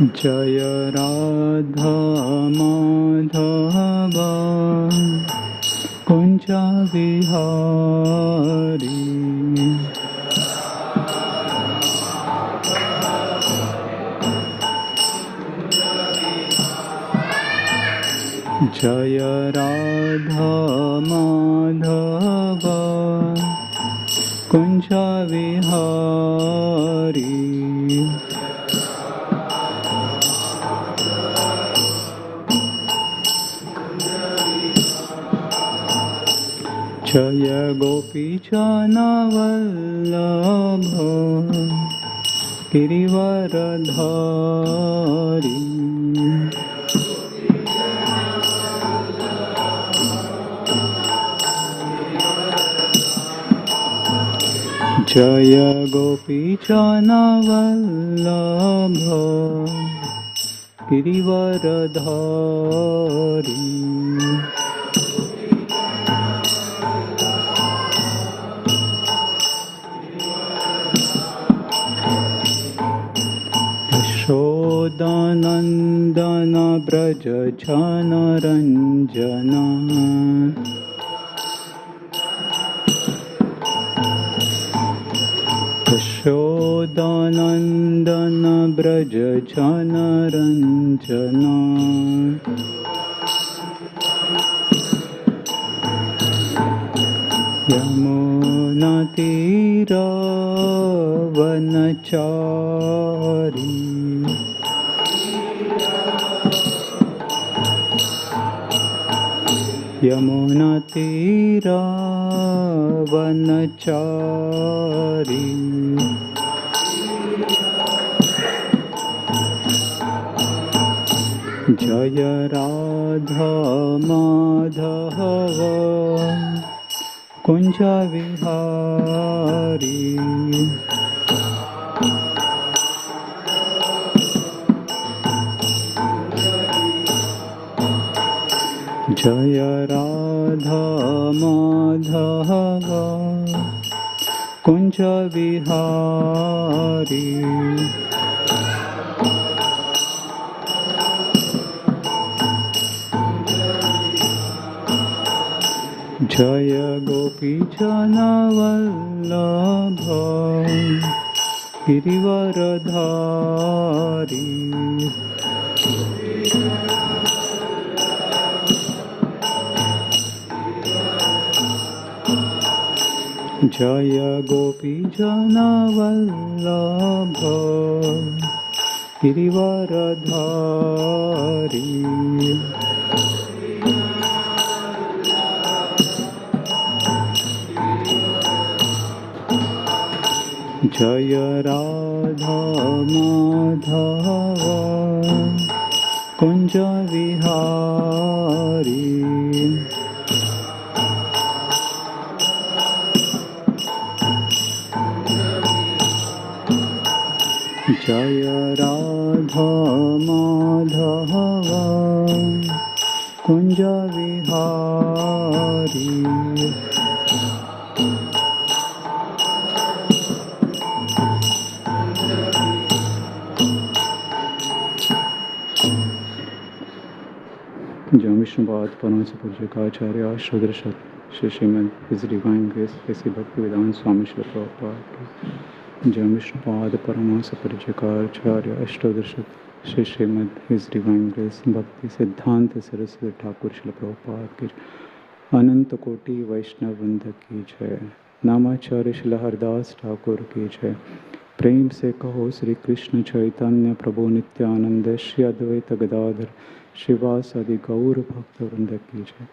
जय राधा माधव कुंज विहारी जय राधा माधव कुंज विहारी जय गोपीजन वल्लभ गिरिवरधारी जय गोपीजन वल्लभ गिरिवरधारी यशोदानन्दन ब्रज जनरञ्जन यशोदानन्दन ब्रज जनरञ्जन यमुनातीरवनचारी यमुनातीरवनचारी जय राधा माधव कुंज विहारी जय राधा माधव कुंज विहारी जय गोपीजन वल्लभ गिरिवरधारी जय गोपीजन वल्लभ गिरिवरधारी जय राधा माधव कुंज विहारी जय राधा माधव कुंज विहारी जो विष्णुपाद परमहंस पूज्यकाचार्य आश्रदर्शक Shri Shrimad his divine grace A C Bhakti Vedanta Swami Shri Prabhupada की जो विष्णुपाद परमहंस पूज्यकाचार्य अष्टोदर्शक Shri Shrimad his divine grace Bhakti Siddhanta Saraswati Thakur Shri Prabhupada की अनंत कोटि वैष्णव वृंद की जय। नामाचार्य श्री हरदास ठाकुर की जय। प्रेम से कहो श्री कृष्ण चैतन्य प्रभु नित्यानंद श्री अद्वैत गदाधर श्रीवासादि गौर भक्त वृंद की जय।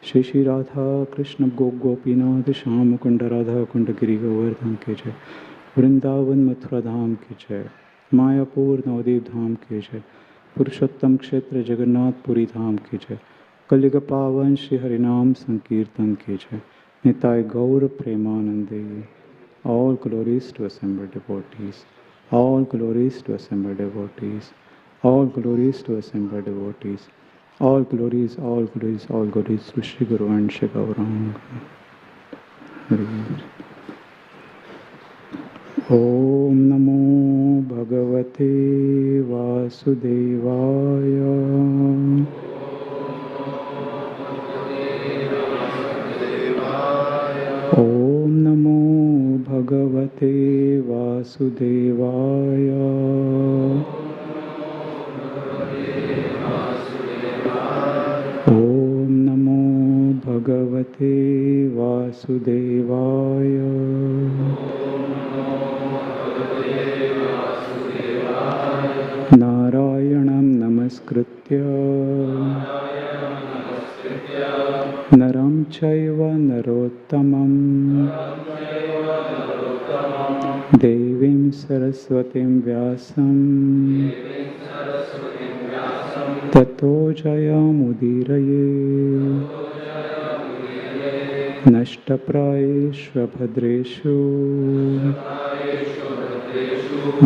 श्री श्री राधा कृष्ण गोपीनाथ श्याम कुंड राधा कुंड गिरि गोवर्धन की जय। वृंदावन मथुरा धाम की जय। मायापुर नवदीप धाम की जय। पुरुषोत्तम क्षेत्र जगन्नाथपुरी धाम की जय। कलियुग पावन श्री हरिनाम संकीर्तन की जय। निताय गौर प्रेमानंदे। All glories to assembled devotees. All glories to assembled devotees. All glories to assembled devotees. All glories, all glories, all glories to Shri Guru and Shri Gauranga. Om Namo Bhagavate वासुदेवाय। ॐ नमो भगवते वासुदेवाय। ॐ नमो भगवते वासुदेवाय। नारायणं नमस्कृत्य नरं चैव नरोत्तमं देवीं सरस्वतीं व्यासं ततो जयमुदीरये। नष्टप्रायेषु भद्रेषु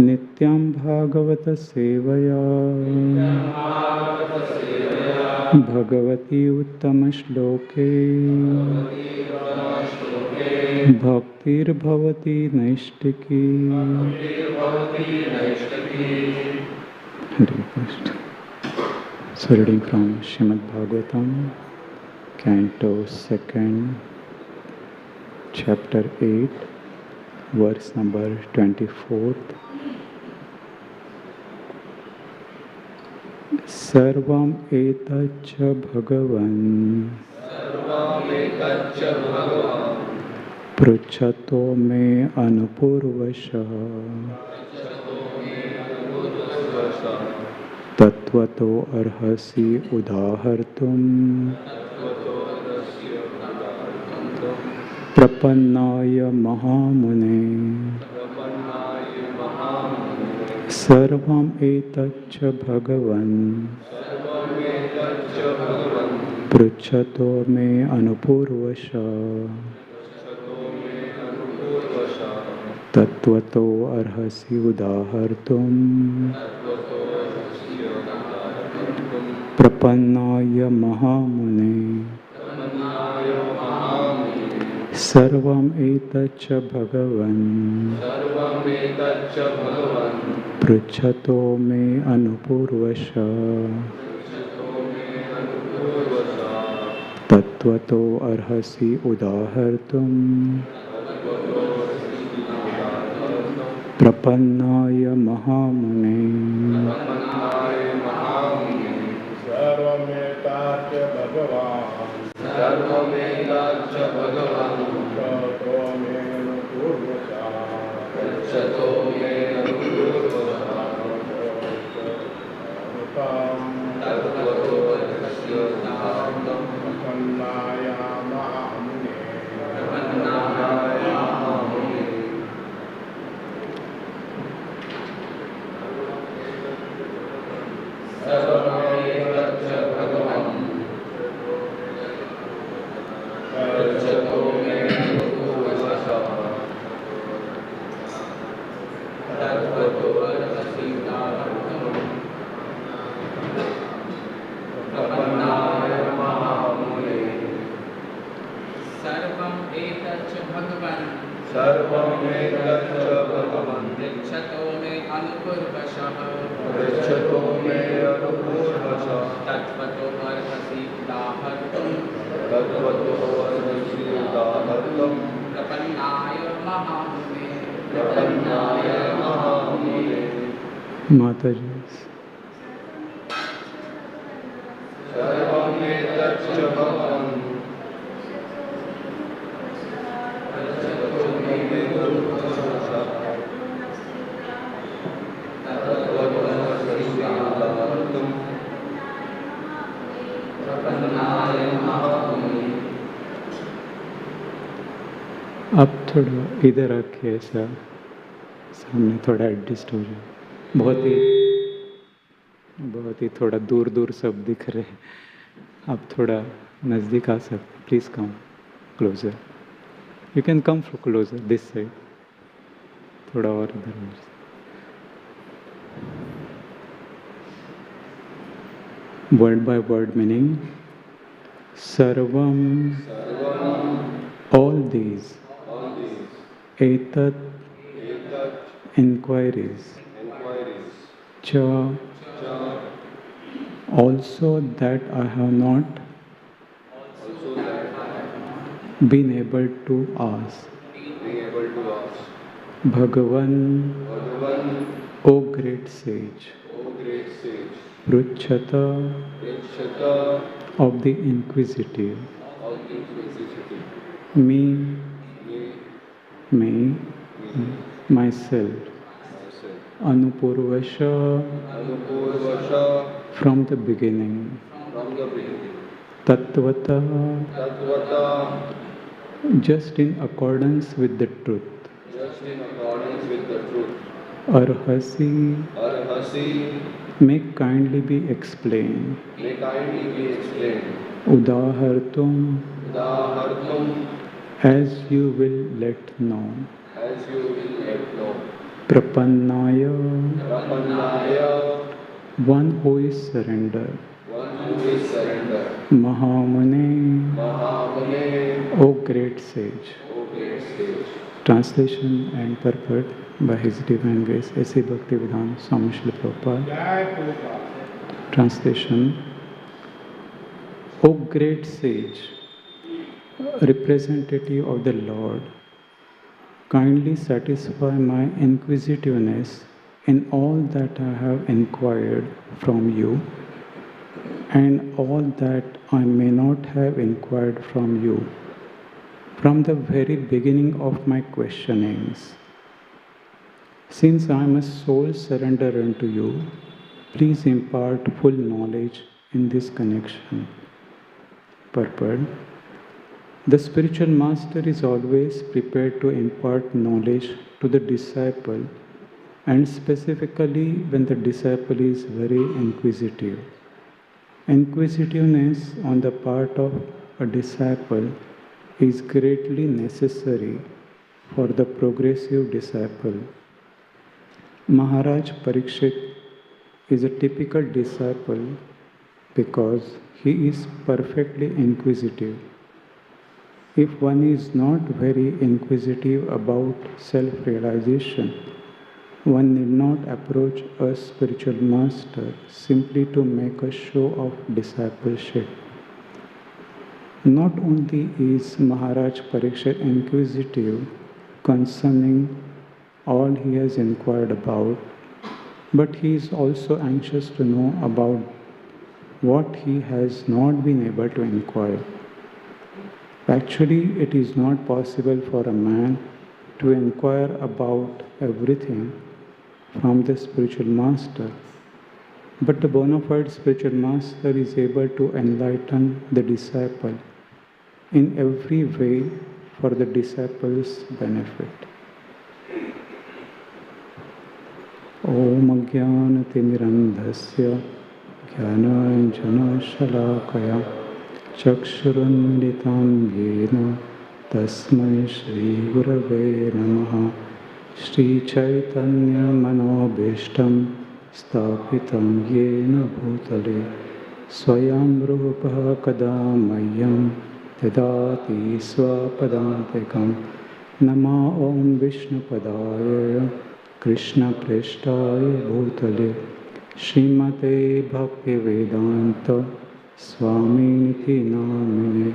नित्यं भागवत सेवया Bhagwati उत्तमश्लोके भक्तिर्भवति नैष्टिकी। Hare Krishna. So reading from Srimad Bhagavatam, Canto 2nd, Chapter 8, verse number 24. सर्वं एतच्च भगवन् पृच्छतो मे अनुपूर्वशः तत्त्वतो अर्हसि उदाहर्तुम् प्रपन्नाय महामुने। सर्वं एतच्च भगवन् पृच्छतो मे अनुपूर्वशः तत्त्वतो अर्हसि उदाहर्तुम् प्रपन्नाय महामुने। सर्वं एतच्च भगवन् पृच्छतो मे अनुपूर्वशः तत्त्वतो अर्हसि उदाहर्तुम् प्रपन्नाय महामुने। सर्वमेतच्च भगवान् पृच्छतो मे अनुपूर्वशः तत्त्वतो अर्हसि उदाहर्तुं प्रपन्नाय महामुने। सर्वमेतच्च भगवान् पृच्छतो मे अनुपूर्वशः तत्त्वतो अर्हसि उदाहर्तुं प्रपन्नाय महामुने। सर्वं एतच्च भगवन् पृच्छतो मे अनुपूर्वशः तत्त्वतो अर्हसि उदाहर्तुं प्रपन्नाय महामुने। माता जी। सर्वमेतच्च भगवन् पृच्छतो मे अनुपूर्वशः तत्त्वतो अर्हसि उदाहर्तुं प्रपन्नाय महामुने। अब थोड़ा इधर रखिए, ऐसा सामने थोड़ा एडजस्ट हो जाए। बहुत ही थोड़ा दूर दूर सब दिख रहे हैं। आप थोड़ा नज़दीक आ सकते। Please come closer. You can come for closer this side. थोड़ा और इधर। Word by word meaning. सर्वम all these etat inquiries cha Also that I have not also that been able to ask. being able to ask. Bhagavan, Bhagavan, O great sage, O great sage, Pruchhata Prishata of the inquisitive, of inquisitivity, me, me, myself, myself, Anupurvasha Anupurvasha from the beginning, from the beginning, Tattvata, Tattvata, just in accordance with the truth, just in accordance with the truth, Arhasi, Arhasi, may kindly be explained, may kindly be explained, Udahartum, Udahartam, as you will let know, as you will let know, Prapannaya, Brahmanaya, one who is surrendered, one who is surrender, Mahamune, Mahamune, O great sage. O great sage. Translation and purport by His Divine Grace, A.C. Bhaktivedanta Swami Srila Prabhupada. Translation: O great sage, representative of the Lord, kindly satisfy my inquisitiveness in all that I have inquired from you and all that I may not have inquired from you from the very beginning of my questionings. Since I am a soul surrendered unto you, please impart full knowledge in this connection. Purport: the spiritual master is always prepared to impart knowledge to the disciple, and specifically when the disciple is very inquisitive. Inquisitiveness on the part of a disciple is greatly necessary for the progressive disciple. Maharaj Parikshit is a typical disciple because he is perfectly inquisitive. If one is not very inquisitive about self-realization, one need not approach a spiritual master simply to make a show of discipleship. Not only is Maharaj Parikshit inquisitive concerning all he has inquired about, but he is also anxious to know about what he has not been able to inquire. Actually, it is not possible for a man to inquire about everything from the spiritual master, but the bona fide spiritual master is able to enlighten the disciple in every way for the disciple's benefit. Om Ajnanatirmirandhasya Jnananjana Shalakaya Chakshurunmilitam Yena Tasmai Shri Gurave Namaha Shri Chaitanya Manobhishtam Stapitam Yena Bhutale Swayam Rupa Kadamayam Tadati Swapadantikam Nama Om Vishnu Padaya Krishna Preshtaya Bhutale Srimate Bhaktivedanta Swami Niti Namine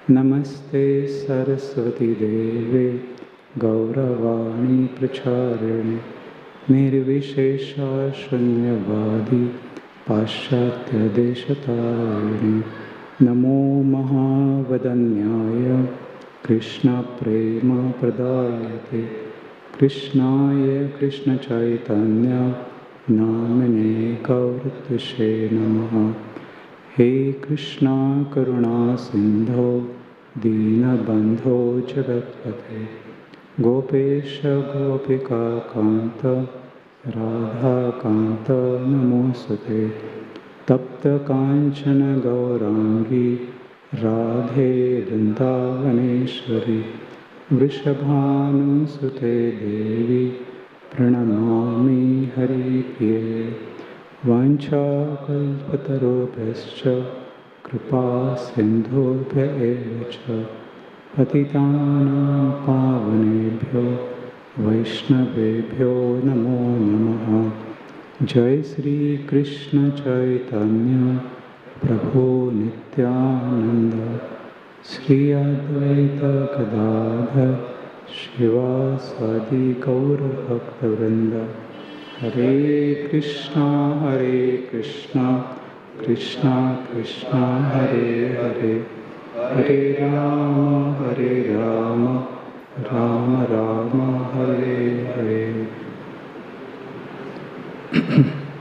Namaste Saraswati Deve Gauravani Pracharine Nirvishesha Shunyavadi Paschatya Deshatarine Namo Mahavadanyaya Krishna Prema Pradayate Krishnaya Krishna Chaitanya Namine Gauratashe Namaha He Krishna Karuna Sindho Dina Bandho Jagatpate Gopesha Gopika Kanta Radha Kanta Namosate Tapta Kanchana Gaurangi Radhe Vrindavaneshwari Vrishabhanusute Devi Pranamami Haripriye Vancha Kalpatarubhascha Kripa Sindhubhya Evacha Patitanam Pavanebhyo Vaishnavebhyo Namo Namaha Jai Sri Krishna Chaitanya Prabhu Nityananda Sri Advaita Gadadhar Shiva Sadi Gaura Bhakta Vrinda Hare Krishna Krishna Krishna Hare Hare Hare Rama Rama Rama Hare Hare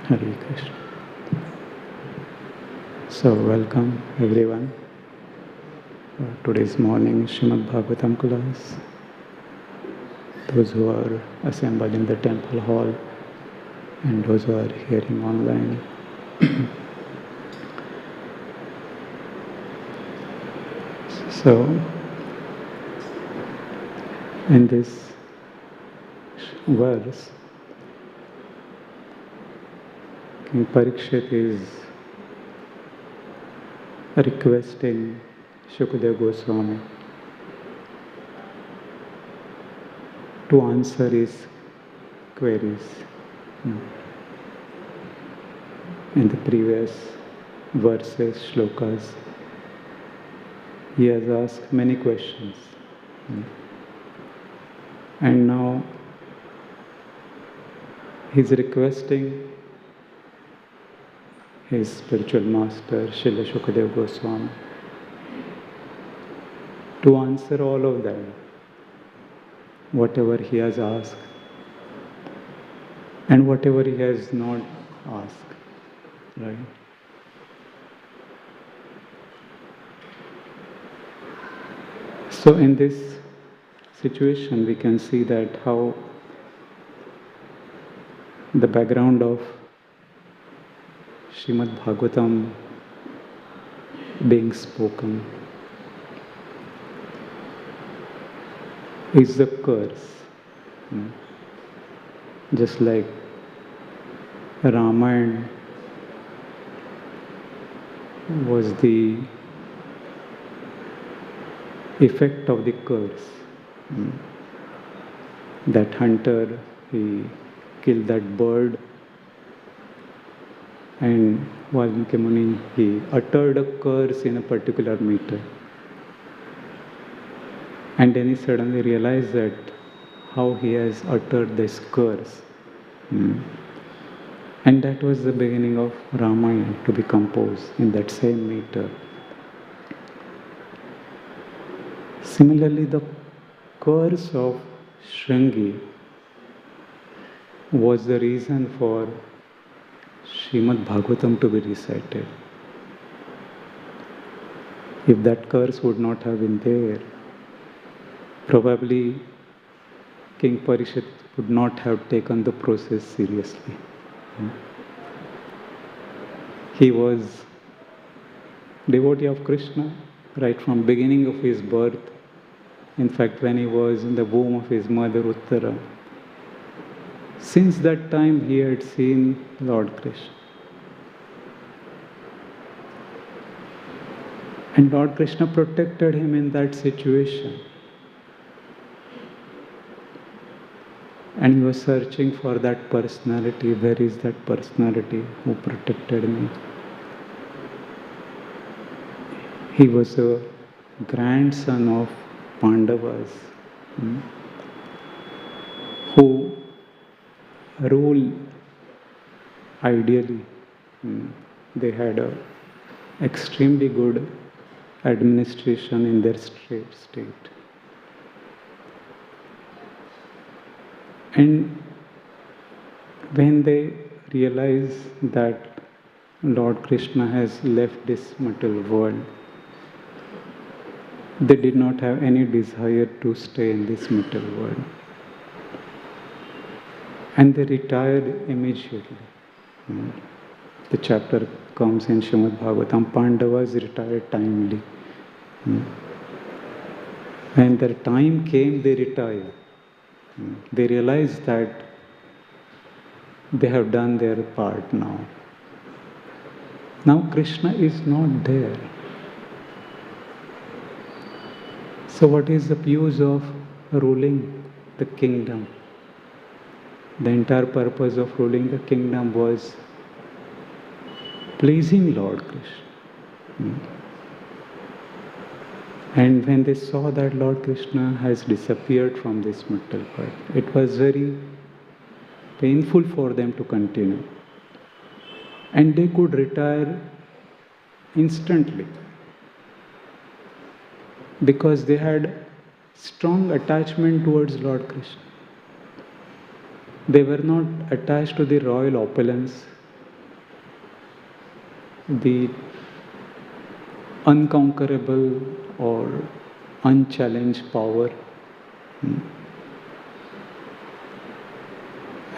Hare Krishna. So welcome everyone for today's morning Srimad Bhagavatam class. Those who are assembled in the temple hall and those who are hearing online. So, in this verse, King Parikshit is requesting Shukadeva Goswami to answer his queries. In the previous verses, shlokas, he has asked many questions. And now he is requesting his spiritual master, Srila Shukadeva Goswami, to answer all of them, whatever he has asked and whatever he has not asked. Right? So in this situation, we can see that how the background of Srimad Bhagavatam being spoken is the curse. Just like Ramayana was the effect of the curse. That hunter, he killed that bird, and Valmiki Muni, he uttered a curse in a particular meter. And then he suddenly realized that how he has uttered this curse. And that was the beginning of Ramayana to be composed in that same meter. Similarly, the curse of Shringi was the reason for Srimad Bhagavatam to be recited. If that curse would not have been there, probably King Parikshit would not have taken the process seriously. He was devotee of Krishna right from beginning of his birth. In fact, when he was in the womb of his mother Uttara, since that time he had seen Lord Krishna. And Lord Krishna protected him in that situation. And he was searching for that personality. Where is that personality who protected me? He was a grandson of Pandavas who rule ideally. They had a extremely good administration in their state. And when they realize that Lord Krishna has left this material world, they did not have any desire to stay in this material world. And they retired immediately. The chapter comes in Srimad Bhagavatam, Pandavas retired timely. When their time came, they retired. They realized that they have done their part now. Now Krishna is not there. So what is the use of ruling the kingdom? The entire purpose of ruling the kingdom was pleasing Lord Krishna. And when they saw that Lord Krishna has disappeared from this material world, it was very painful for them to continue. And they could retire instantly because they had strong attachment towards Lord Krishna. They were not attached to the royal opulence, the unconquerable or unchallenged power.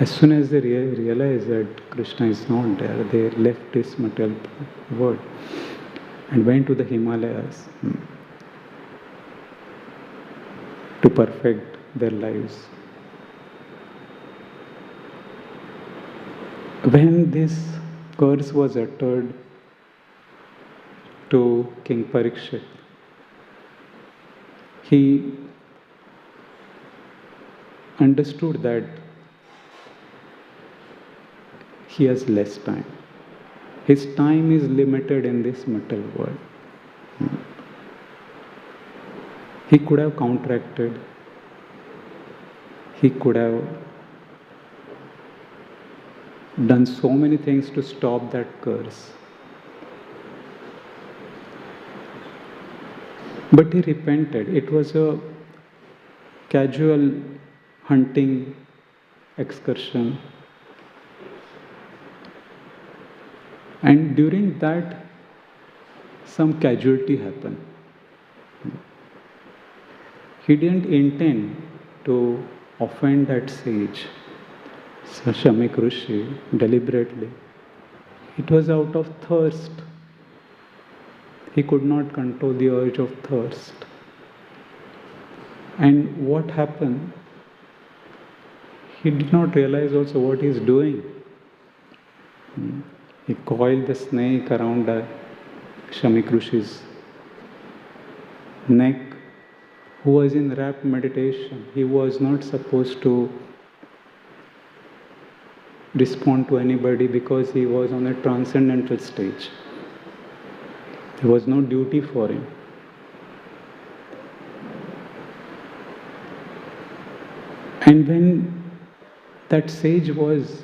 As soon as they realized that Krishna is not there, they left this material world and went to the Himalayas to perfect their lives. When this curse was uttered to King Parikshit, he understood that he has less time. His time is limited in this material world. He could have counteracted. He could have done so many things to stop that curse. But he repented. It was a casual hunting excursion. And during that, some casualty happened. He didn't intend to offend that sage, Shamik Rishi, deliberately. It was out of thirst. He could not control the urge of thirst. And what happened? He did not realize also what he is doing. He coiled the snake around Shamik Rishi's neck, who was in rapt meditation. He was not supposed to respond to anybody because he was on a transcendental stage. There was no duty for him. And when that sage was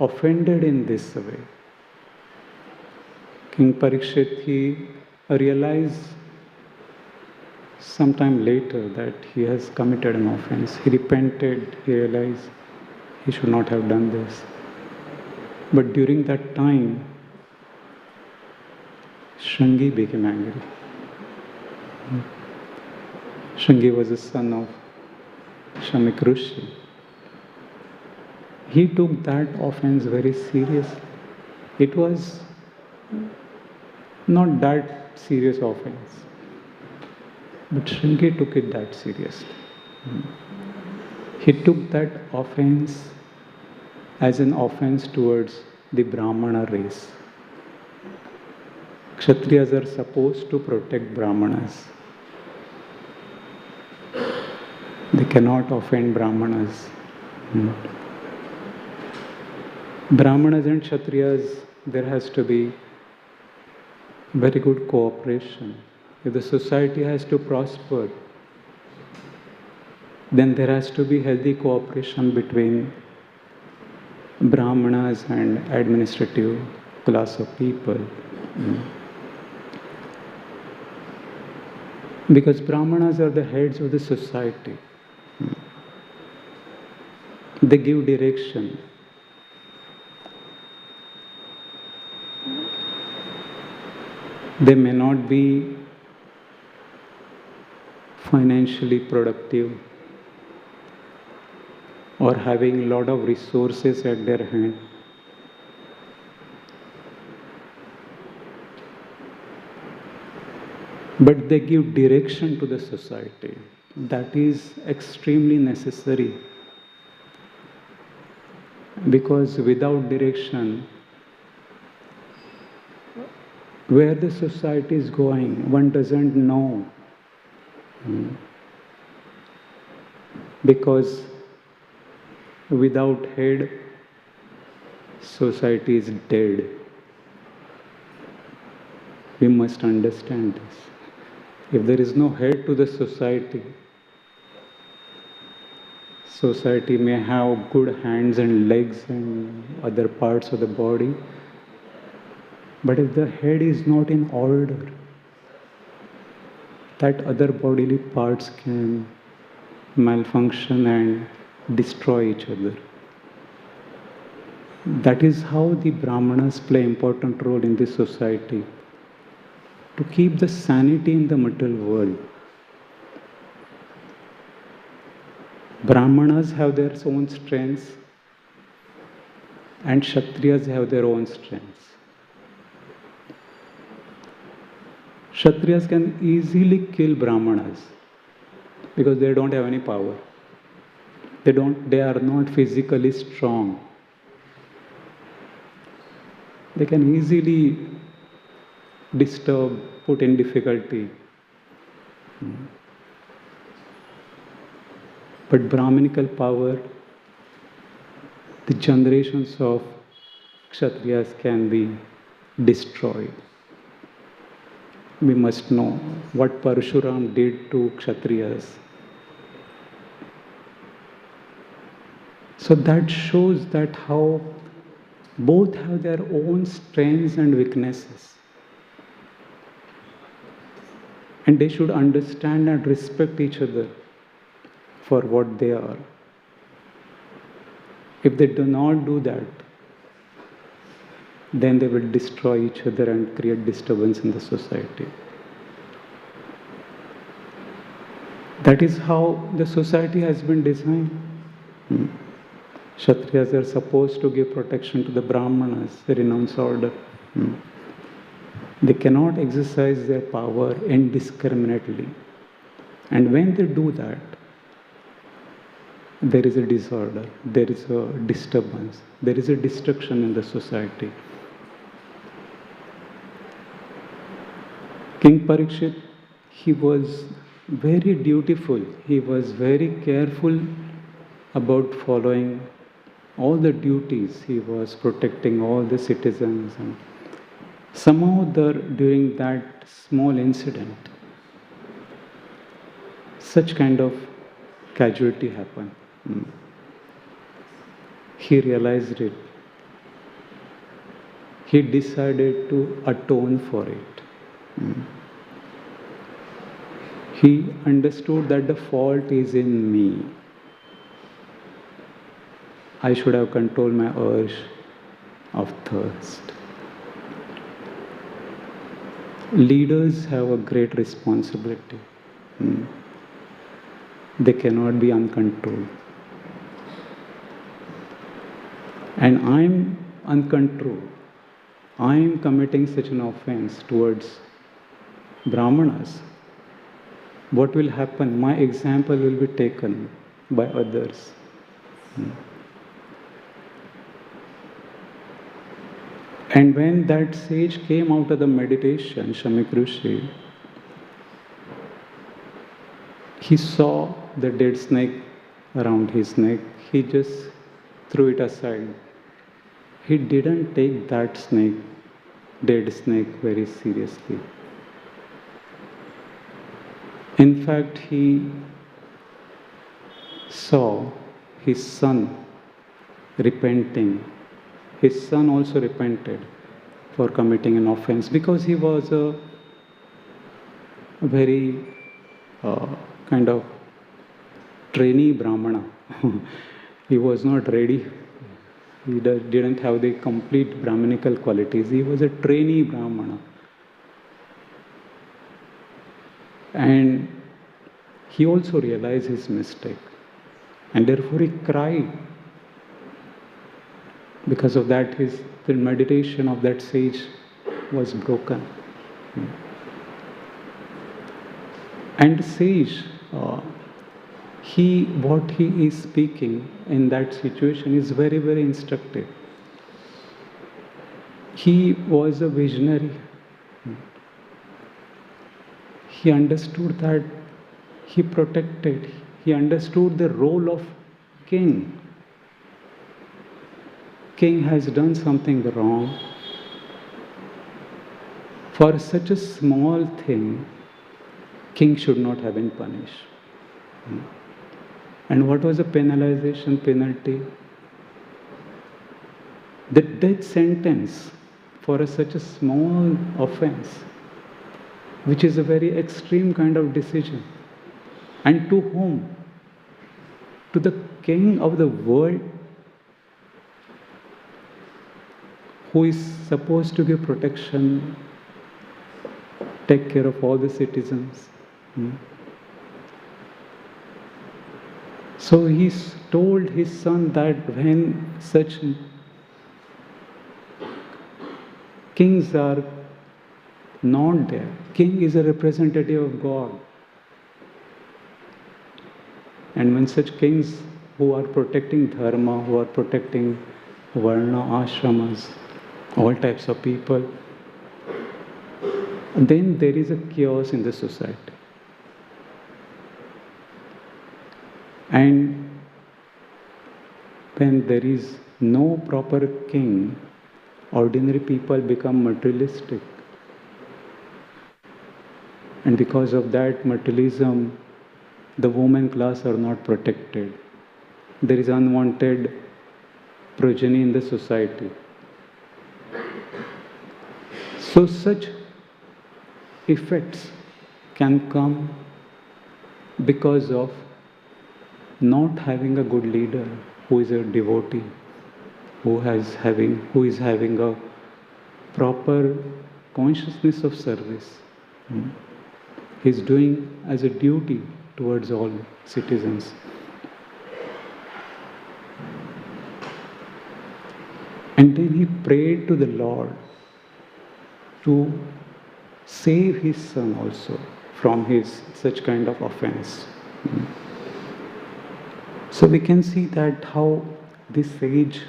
offended in this way, King Parikshit, he realized sometime later that he has committed an offense. He repented, he realized he should not have done this. But during that time, Shringi became angry. Shringi was the son of Shamik Rishi. He took that offense very seriously. It was not that serious offense, but Shringi took it that seriously. He took that offense as an offense towards the Brahmana race. Kshatriyas are supposed to protect Brahmanas. They cannot offend Brahmanas. Brahmanas and Kshatriyas, there has to be very good cooperation. If the society has to prosper, then there has to be healthy cooperation between Brahmanas and administrative class of people. Because Brahmanas are the heads of the society. They give direction. They may not be financially productive or having a lot of resources at their hand. But they give direction to the society. That is extremely necessary. Because without direction, where the society is going, one doesn't know. Because Without head, society is dead. We must understand this. If there is no head to the society, society may have good hands and legs and other parts of the body, but if the head is not in order, that other bodily parts can malfunction and destroy each other. That is how the Brahmanas play important role in this society, to keep the sanity in the material world. Brahmanas have their own strengths and Kshatriyas have their own strengths. Kshatriyas can easily kill Brahmanas because they don't have any power. They are not physically strong. They can easily disturb, put in difficulty. But Brahminical power, the generations of Kshatriyas can be destroyed. We must know what Parshuram did to Kshatriyas. So that shows that how both have their own strengths and weaknesses. And they should understand and respect each other for what they are. If they do not do that, then they will destroy each other and create disturbance in the society. That is how the society has been designed. Kshatriyas are supposed to give protection to the Brahmanas, the renounced order. They cannot exercise their power indiscriminately. And when they do that, there is a disorder, there is a disturbance, there is a destruction in the society. King Parikshit, he was very dutiful, he was very careful about following all the duties, he was protecting all the citizens. And somehow during that small incident, such kind of casualty happened. He realized it. He decided to atone for it. He understood that the fault is in me. I should have controlled my urge of thirst. Leaders have a great responsibility. They cannot be uncontrolled. And I'm uncontrolled. I'm committing such an offense towards Brahmanas. What will happen? My example will be taken by others. And when that sage came out of the meditation, Shamik Rishi, he saw the dead snake around his neck. He just threw it aside. He didn't take that snake, dead snake, very seriously. In fact, he saw his son repenting. His son also repented for committing an offense because he was a very kind of trainee Brahmana. He was not ready. He didn't have the complete Brahminical qualities. He was a trainee Brahmana. And he also realized his mistake. And therefore he cried. Because of that, the meditation of that sage was broken. And the sage, what he is speaking in that situation is very, very instructive. He was a visionary. He understood that he protected, he understood the role of king. king has done something wrong, for such a small thing, king should not have been punished. And what was the penalty? The death sentence for such a small offense, which is a very extreme kind of decision. And to whom? To the king of the world, who is supposed to give protection, take care of all the citizens. So he told his son that when such kings are not there, king is a representative of God. And when such kings who are protecting dharma, who are protecting varna, ashramas, all types of people, then there is a chaos in the society. And when there is no proper king, ordinary people become materialistic. And because of that materialism, the women class are not protected. There is unwanted progeny in the society. So such effects can come because of not having a good leader who is a devotee, who is having a proper consciousness of service. He is doing as a duty towards all citizens. And then he prayed to the Lord to save his son also from such kind of offense. So we can see that how this sage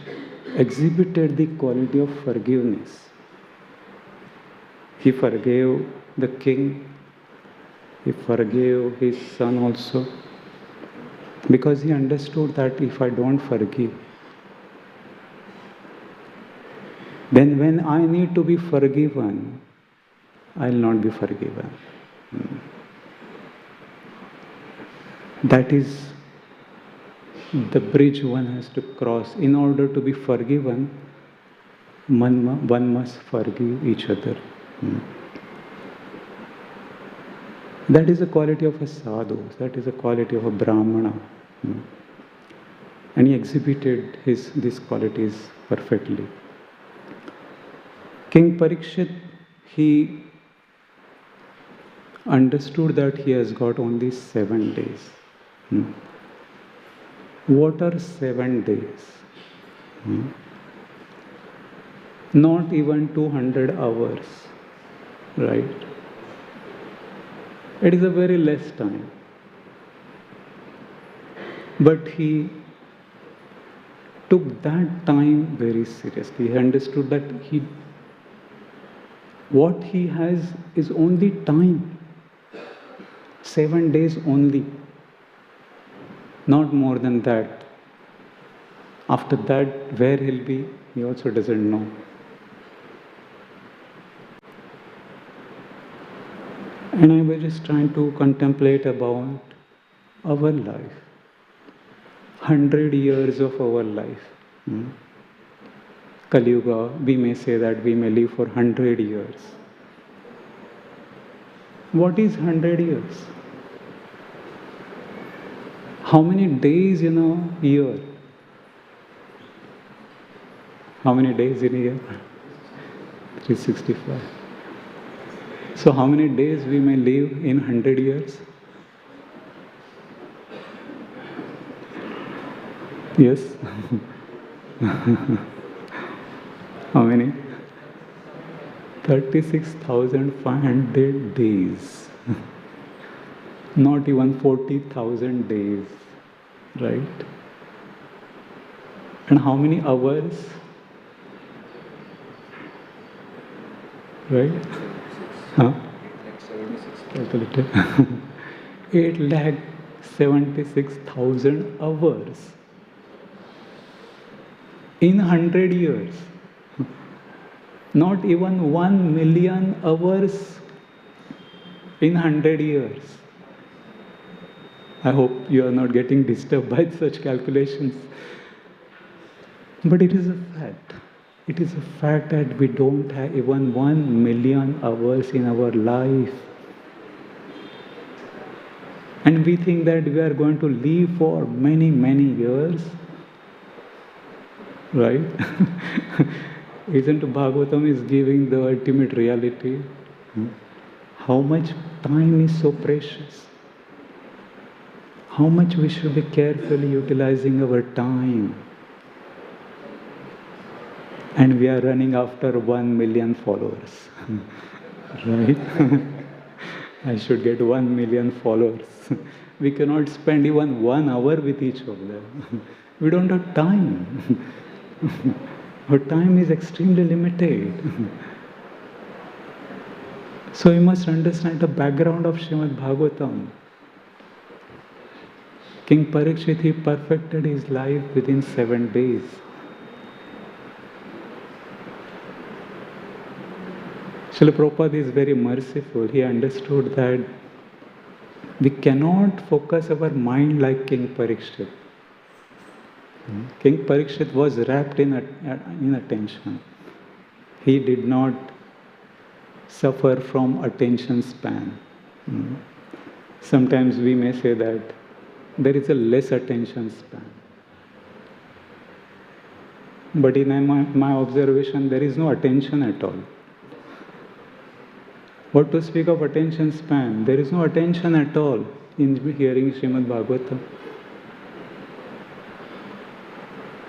exhibited the quality of forgiveness. He forgave the king, he forgave his son also, because he understood that if I don't forgive, then when I need to be forgiven, I will not be forgiven. That is the bridge one has to cross. In order to be forgiven, one must forgive each other. That is the quality of a sadhu, that is the quality of a Brahmana. And he exhibited these qualities perfectly. King Parikshit, he understood that he has got only 7 days. What are 7 days? Not even 200 hours, right? It is a very less time. But he took that time very seriously. He understood that what he has is only time. 7 days only. Not more than that. After that, where he'll be, he also doesn't know. And I was just trying to contemplate about our life. 100 years of our life. Kali Yuga, we may say that we may live for 100 years. What is 100 years? How many days in a year? How many days in a year? 365. So how many days we may live in 100 years? Yes? How many? 36,500 days. Not even 40,000 days, right? And how many hours? Right? Huh? 8,76,000 hours. in 100 years. Not even 1 million hours in 100 years. I hope you are not getting disturbed by such calculations. But it is a fact. It is a fact that we don't have even 1 million hours in our life. And we think that we are going to live for many, many years. Right? Isn't Bhagavatam is giving the ultimate reality? How much time is so precious? How much we should be carefully utilizing our time. And we are running after 1 million followers. Right? I should get 1 million followers. We cannot spend even 1 hour with each of them. We don't have time. Our time is extremely limited. So you must understand the background of Srimad Bhagavatam. King Parikshit, he perfected his life within 7 days. Srila Prabhupada is very merciful. He understood that we cannot focus our mind like King Parikshit. King Parikshit was wrapped in attention. He did not suffer from attention span. Sometimes we may say that there is a less attention span. But in my observation, there is no attention at all. What to speak of attention span? There is no attention at all in hearing Srimad Bhagavatam.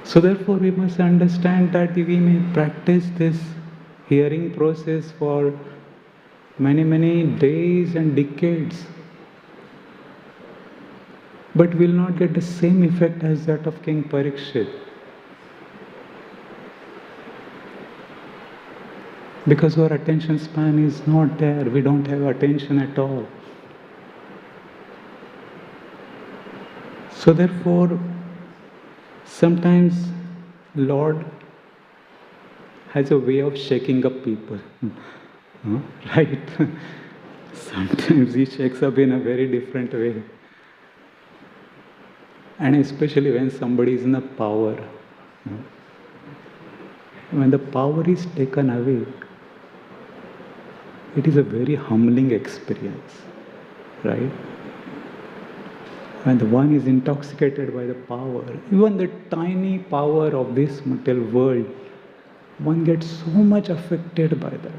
So therefore we must understand that we may practice this hearing process for many, many days and decades, but will not get the same effect as that of King Parikshit. Because our attention span is not there. We don't have attention at all. So therefore, sometimes Lord has a way of shaking up people. Right? Sometimes He shakes up in a very different way. And especially when somebody is in a power. When the power is taken away, it is a very humbling experience. Right? When the one is intoxicated by the power, even the tiny power of this material world, one gets so much affected by that.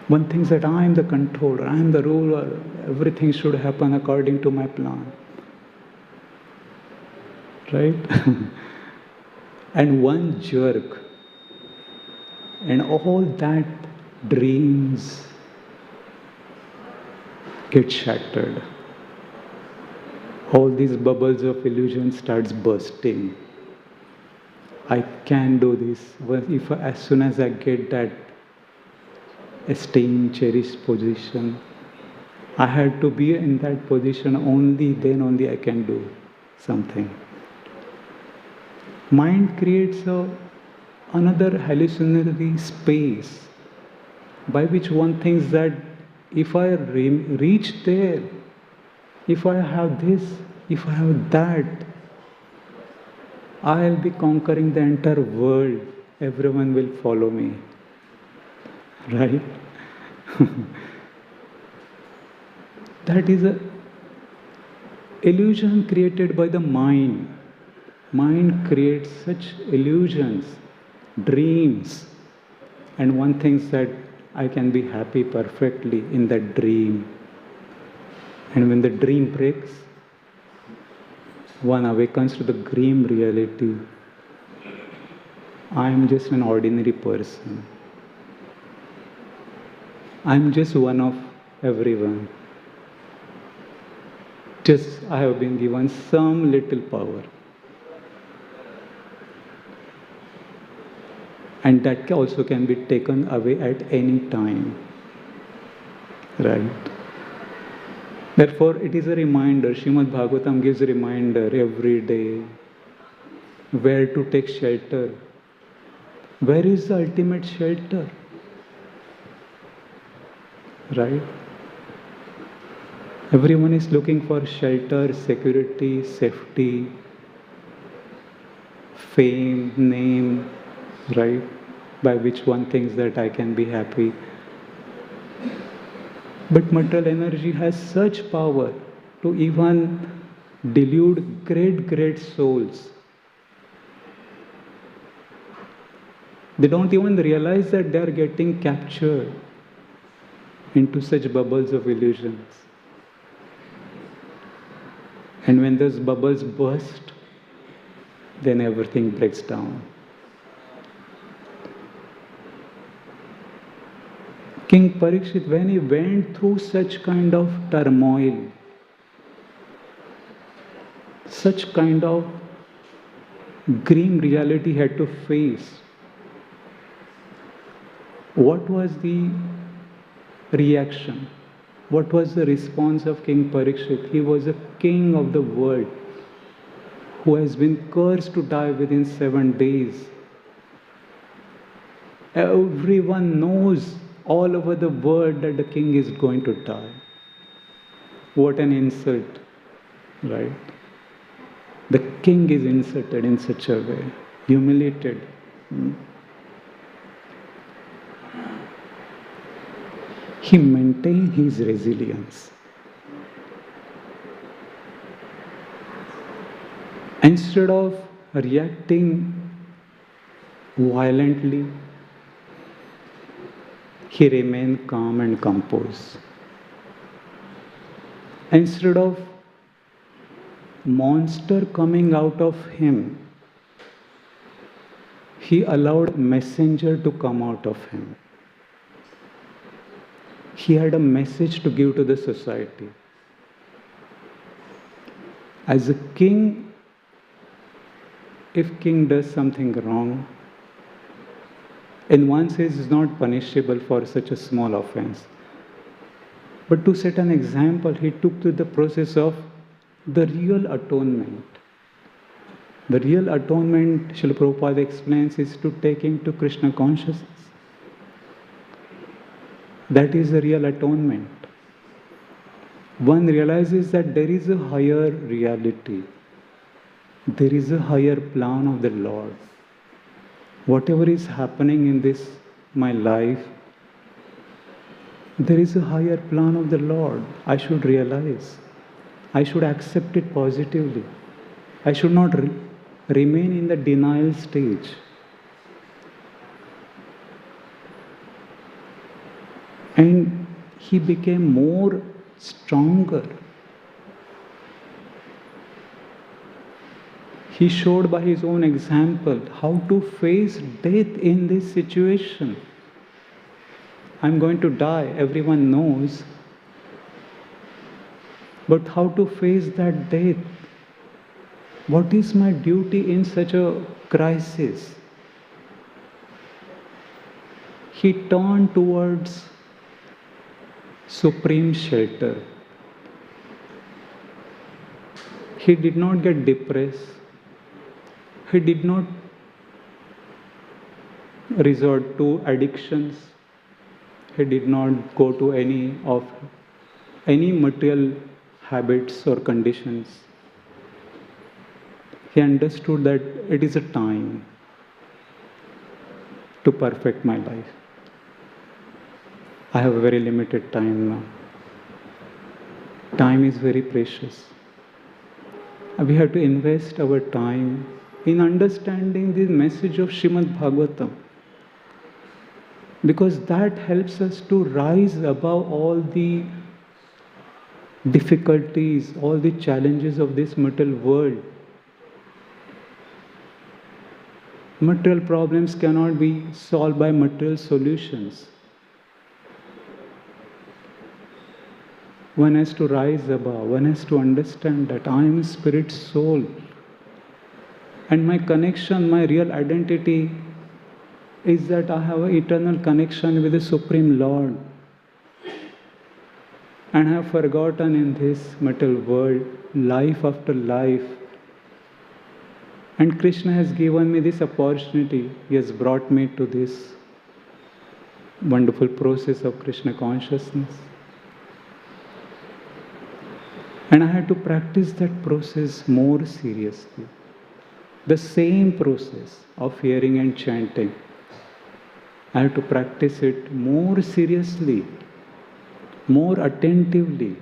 One thinks that I am the controller, I am the ruler, everything should happen according to my plan. Right? And one jerk, and all that dreams get shattered. All these bubbles of illusion starts bursting. I can do this. As soon as I get that esteemed, cherished position, I had to be in that position, then only I can do something. Mind creates another hallucinatory space by which one thinks that if I reach there, if I have this, if I have that, I'll be conquering the entire world. Everyone will follow me. Right? That is an illusion created by the mind. Mind creates such illusions, dreams, and one thinks that I can be happy perfectly in that dream. And when the dream breaks, one awakens to the grim reality. I am just an ordinary person. I am just one of everyone. Just I have been given some little power. And that also can be taken away at any time. Right? Therefore, it is a reminder. Srimad Bhagavatam gives a reminder every day. where to take shelter. Where is the ultimate shelter? Right? Everyone is looking for shelter, security, safety, fame, name, right? By which one thinks that I can be happy. But material energy has such power to even delude great souls. They don't even realize that they are getting captured into such bubbles of illusions. And when those bubbles burst, then everything breaks down. King Parikshit, when he went through such kind of turmoil, such kind of grim reality he had to face, what was the reaction? What was the response of King Parikshit? He was a king of the world who has been cursed to die within 7 days. Everyone knows all over the world that the king is going to die. What an insult, right? The king is insulted in such a way, humiliated. He maintained his resilience. Instead of reacting violently, he remained calm and composed. Instead of monster coming out of him, he allowed messenger to come out of him. He had a message to give to the society. As a king, if king does something wrong, in one sense is not punishable for such a small offense. But to set an example, he took to the process of the real atonement. The real atonement, Srila Prabhupada explains, is to take into Krishna consciousness. That is the real atonement. One realizes that there is a higher reality. There is a higher plan of the Lord. Whatever is happening in this, my life, there is a higher plan of the Lord. I should realize. I should accept it positively. I should not remain in the denial stage. And he became more stronger. He showed by his own example how to face death in this situation. I'm going to die, everyone knows. But how to face that death? What is my duty in such a crisis? He turned towards supreme shelter. He did not get depressed. He did not resort to addictions. He did not go to any material habits or conditions. He understood that it is a time to perfect my life. I have a very limited time now. Time is very precious. We have to invest our time in understanding the message of Srimad Bhagavatam, because that helps us to rise above all the difficulties, all the challenges of this material world. Material problems cannot be solved by material solutions. One has to rise above, one has to understand that I am spirit soul. And my connection, my real identity is that I have an eternal connection with the Supreme Lord. And I have forgotten in this material world, life after life, And Krishna has given me this opportunity. He has brought me to this wonderful process of Krishna consciousness. And I had to practice that process more seriously. The same process of hearing and chanting. I have to practice it more seriously, more attentively.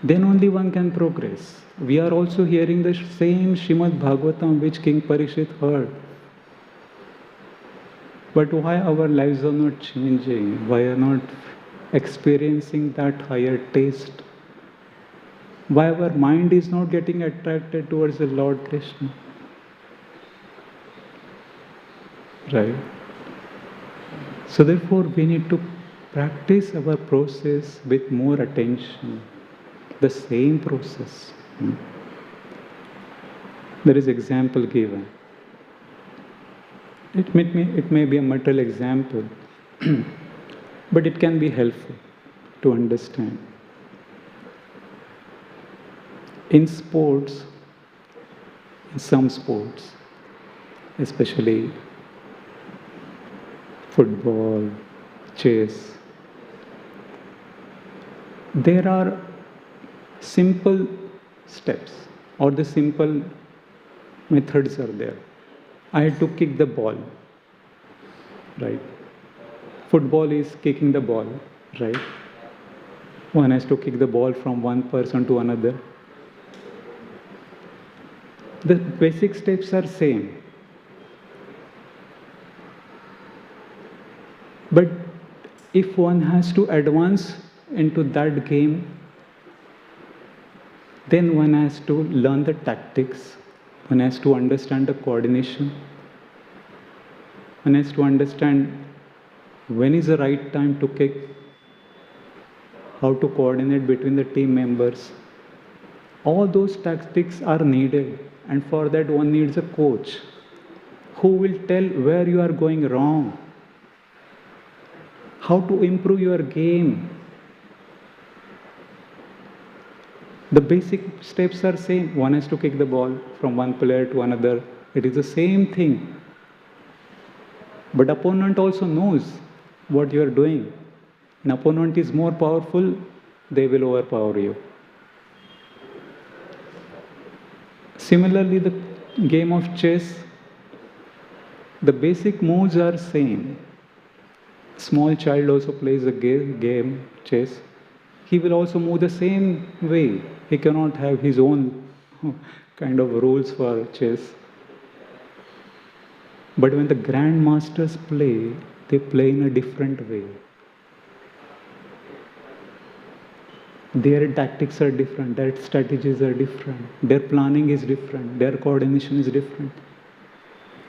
Then only one can progress. We are also hearing the same Srimad Bhagavatam which King Parikshit heard. But why our lives are not changing? Why are not experiencing that higher taste? Why our mind is not getting attracted towards the Lord Krishna? Right? So therefore we need to practice our process with more attention. The same process. There is example given. It may be a material example, but it can be helpful to understand. In sports, in some sports, especially football, chess, there are simple steps or the simple methods are there. I had to kick the ball, right? Football is kicking the ball, right? One has to kick the ball from one person to another. The basic steps are same. But if one has to advance into that game, then one has to learn the tactics, one has to understand the coordination, one has to understand when is the right time to kick, how to coordinate between the team members. All those tactics are needed, and for that one needs a coach who will tell where you are going wrong, how to improve your game. The basic steps are same. One has to kick the ball from one player to another. It is the same thing. But opponent also knows what you are doing. An opponent is more powerful, they will overpower you. Similarly, the game of chess, the basic moves are same. Small child also plays a game, chess. He will also move the same way. He cannot have his own kind of rules for chess. But when the grandmasters play, they play in a different way. Their tactics are different, their strategies are different, their planning is different, their coordination is different.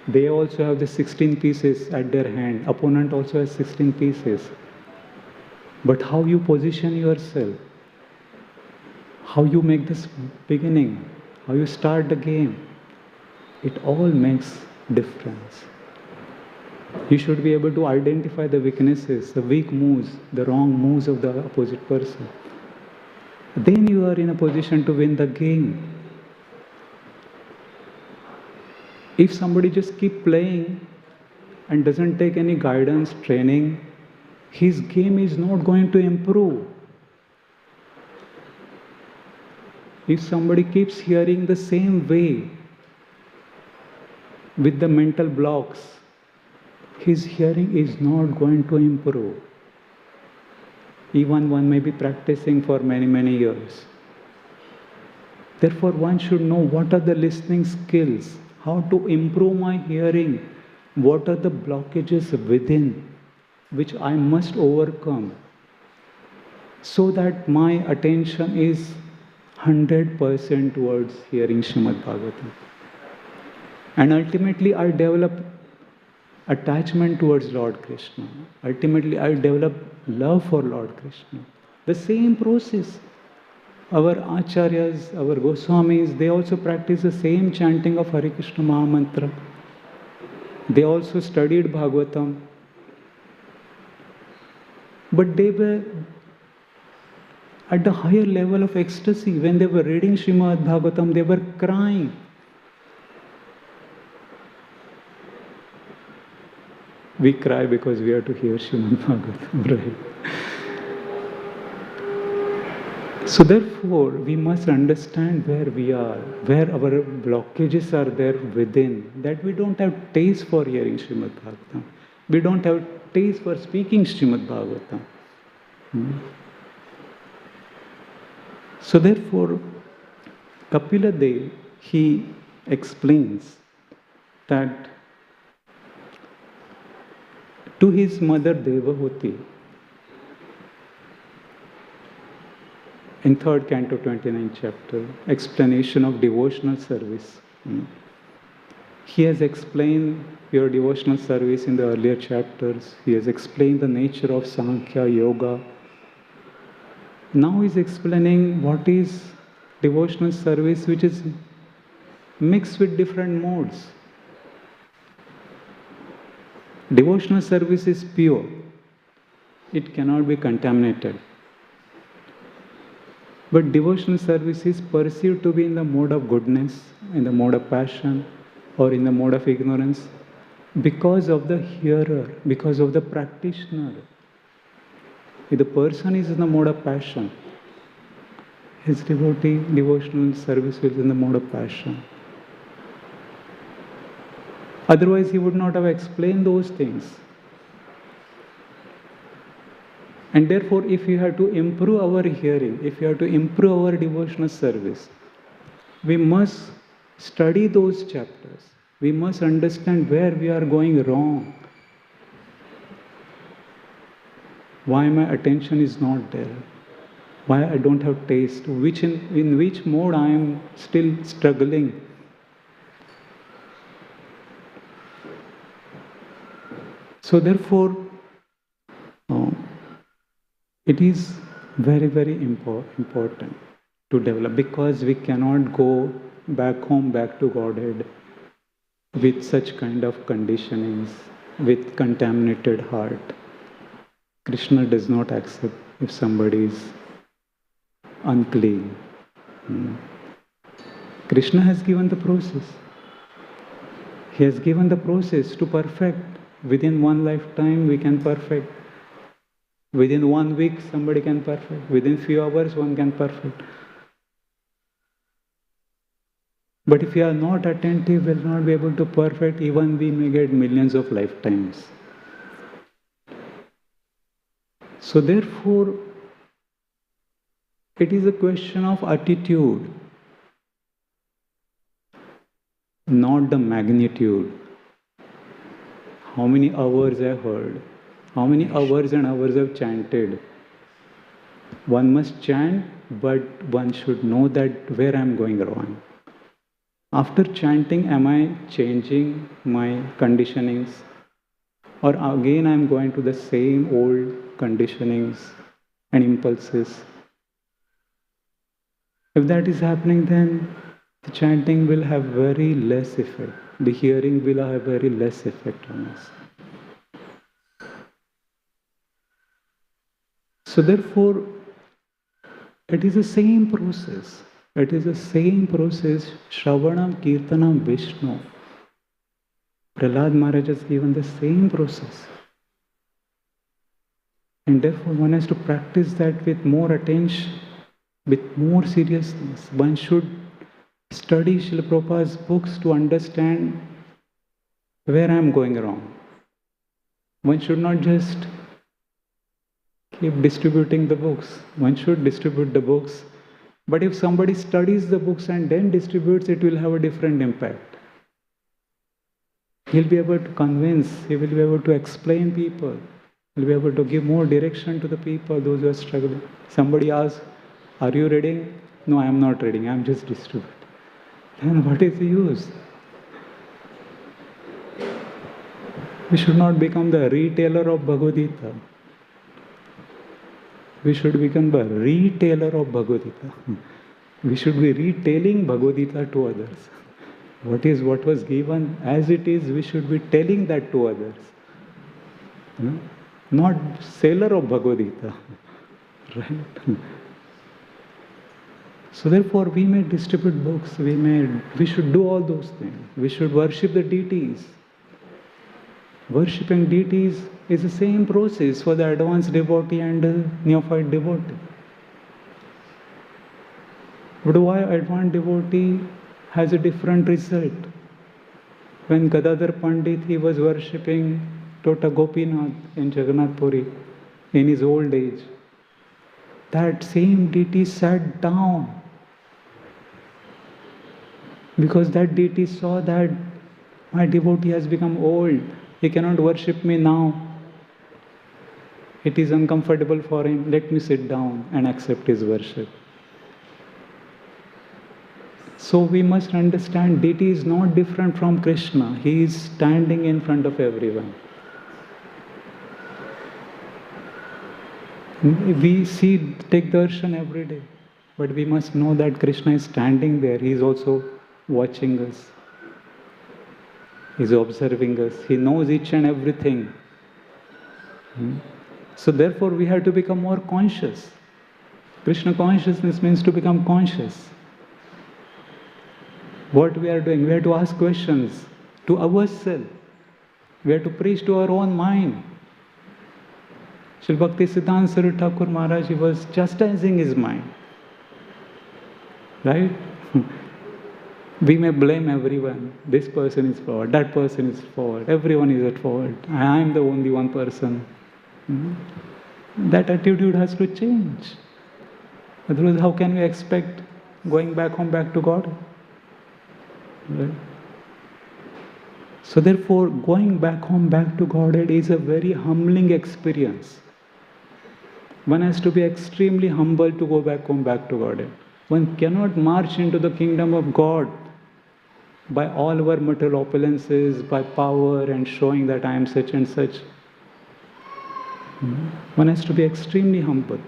They also have the 16 pieces at their hand. Opponent also has 16 pieces. But how you position yourself, how you make this beginning, how you start the game, it all makes difference. You should be able to identify the weaknesses, the weak moves, the wrong moves of the opposite person. Then you are in a position to win the game. If somebody just keep playing and doesn't take any guidance, training, his game is not going to improve. If somebody keeps hearing the same way with the mental blocks, his hearing is not going to improve. Even one may be practicing for many, many years. Therefore, one should know what are the listening skills, how to improve my hearing, what are the blockages within which I must overcome, so that my attention is 100% towards hearing Srimad Bhagavatam. And ultimately, I develop attachment towards Lord Krishna. Ultimately, I develop love for Lord Krishna. The same process. Our acharyas, our Goswamis, they also practice the same chanting of Hare Krishna Mahamantra. They also studied Bhagavatam. But they were at the higher level of ecstasy. When they were reading Srimad Bhagavatam, they were crying. We cry because we have to hear Srimad Bhagavatam, right? So therefore, we must understand where we are, where our blockages are there within, that we don't have taste for hearing Srimad Bhagavatam. We don't have taste for speaking Srimad Bhagavatam. So therefore, Kapila Dev, he explains that to his mother Devahuti, in 3rd canto, 29th chapter, explanation of devotional service. He has explained your devotional service in the earlier chapters. He has explained the nature of Sankhya, Yoga. Now he's explaining what is devotional service, which is mixed with different modes. Devotional service is pure. It cannot be contaminated. But devotional service is perceived to be in the mode of goodness, in the mode of passion, or in the mode of ignorance, because of the hearer, because of the practitioner. If the person is in the mode of passion, his devotional service is in the mode of passion. Otherwise, he would not have explained those things. And therefore, if you have to improve our hearing, if you have to improve our devotional service, we must study those chapters. We must understand where we are going wrong. Why my attention is not there? Why I don't have taste? In which mode I am still struggling? So therefore, it is very, very important to develop, because we cannot go back home, back to Godhead with such kind of conditionings, with contaminated heart. Krishna does not accept if somebody is unclean. Krishna has given the process. He has given the process to perfect. Within one lifetime, we can perfect. Within 1 week, somebody can perfect. Within few hours, one can perfect. But if we are not attentive, we will not be able to perfect. Even we may get millions of lifetimes. So therefore, it is a question of attitude, not the magnitude. How many hours I heard? How many hours and hours I've chanted? One must chant, but one should know that where I'm going wrong. After chanting, am I changing my conditionings? Or again I'm going to the same old conditionings and impulses? If that is happening, then the chanting will have very less effect. The hearing will have very less effect on us. So therefore, it is the same process. It is the same process. Shravanam, Kirtanam, Vishnu. Prahlad Maharaj has given the same process. And therefore, one has to practice that with more attention, with more seriousness. One should study Srila Prabhupada's books to understand where I am going wrong. One should not just keep distributing the books. One should distribute the books. But if somebody studies the books and then distributes, it will have a different impact. He'll be able to convince, he will be able to explain people, he'll be able to give more direction to the people, those who are struggling. Somebody asks, are you reading? No, I am not reading, I am just distributing. Then what is the use? We should not become the retailer of Bhagavad Gita. We should become the retailer of Bhagavad Gita. We should be retailing Bhagavad Gita to others. What was given as it is, we should be telling that to others. Not seller of Bhagavad Gita. Right? So therefore, we may distribute books, we should do all those things. We should worship the deities. Worshipping deities is the same process for the advanced devotee and neophyte devotee. But why advanced devotee has a different result? When Gadadhar Pandit, he was worshipping Tota Gopinath in Jagannath Puri in his old age, that same deity sat down because that deity saw that my devotee has become old. He cannot worship me now. It is uncomfortable for him. Let me sit down and accept his worship. So we must understand deity is not different from Krishna. He is standing in front of everyone. We take darshan every day, but we must know that Krishna is standing there. He is also watching us. He is observing us. He knows each and everything. So therefore we have to become more conscious. Krishna consciousness means to become conscious. What we are doing, we have to ask questions to ourselves. We have to preach to our own mind. Srila Bhakti Siddhanta Saraswati Thakur Maharaj, he was chastising his mind. Right? We may blame everyone. This person is flawed, that person is flawed, everyone is at fault. I am the only one person. That attitude has to change. Otherwise, how can we expect going back home, back to God? Right? So therefore, going back home, back to Godhead is a very humbling experience. One has to be extremely humble to go back home, back to Godhead. One cannot march into the kingdom of God by all our material opulences, by power and showing that I am such and such. One has to be extremely humble.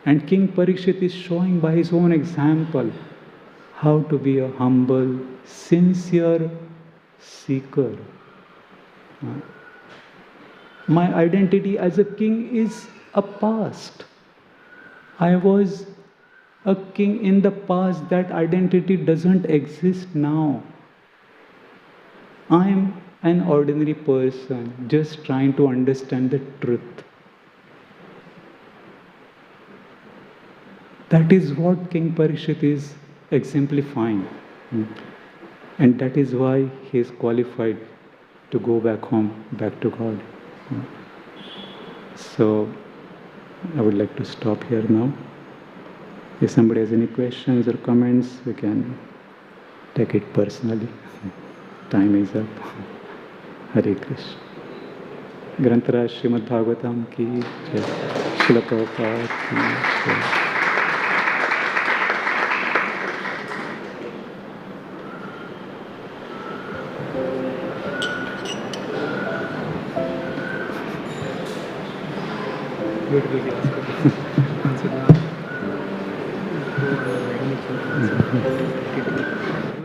And King Parikshit is showing by his own example how to be a humble, sincere seeker. My identity as a king is a past. I was a king in the past. That identity doesn't exist now. I am an ordinary person just trying to understand the truth. That is what King Parikshit is exemplifying. And that is why he is qualified to go back home, back to God. So, I would like to stop here now. If somebody has any questions or comments, we can take it personally. Time is up. Hare Krishna. Grantaraj Srimad Bhagavatam ki jai. Srila Prabhupada ki jai. Good.